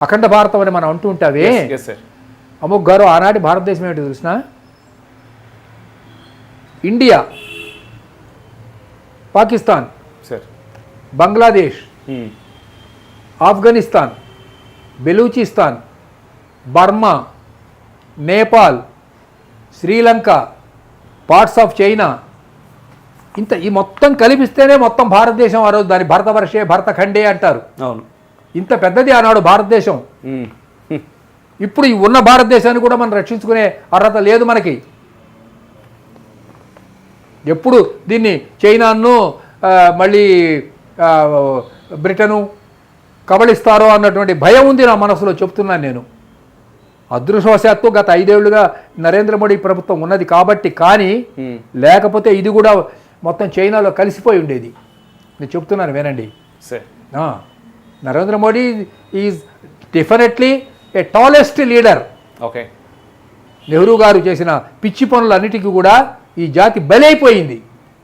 అఖండ భారతం అని మనం అంటూ ఉంటావే. అమోఘ్ గారు, ఆనాటి భారతదేశం ఏమిటి తెలిసిన? India, Pakistan, Bangladesh, Afghanistan, Balochistan, Burma, Nepal, Sri Lanka, parts of China, ఇంత ఈ మొత్తం కలిపిస్తేనే మొత్తం భారతదేశం. ఆ రోజు దాని భరతవర్షే భరతఖండే అంటారు. అవును, ఇంత పెద్దది ఆనాడు భారతదేశం. ఇప్పుడు ఈ ఉన్న భారతదేశాన్ని కూడా మనం రక్షించుకునే అర్హత లేదు మనకి. ఎప్పుడు దీన్ని చైనాను మళ్ళీ బ్రిటను కబళిస్తారో అన్నటువంటి భయం ఉంది నా మనసులో, చెప్తున్నాను నేను. అదృష్టవశాత్తు గత 5 ఏళ్లుగా నరేంద్ర మోడీ ప్రభుత్వం ఉన్నది కాబట్టి, కానీ లేకపోతే ఇది కూడా మొత్తం చైనాలో కలిసిపోయి ఉండేది. నేను చెప్తున్నాను వినండి. Narendra Modi is definitely A tallest leader. Okay, Nehru గారు చేసిన పిచ్చి పనులన్నిటికీ కూడా ఈ జాతి బలైపోయింది.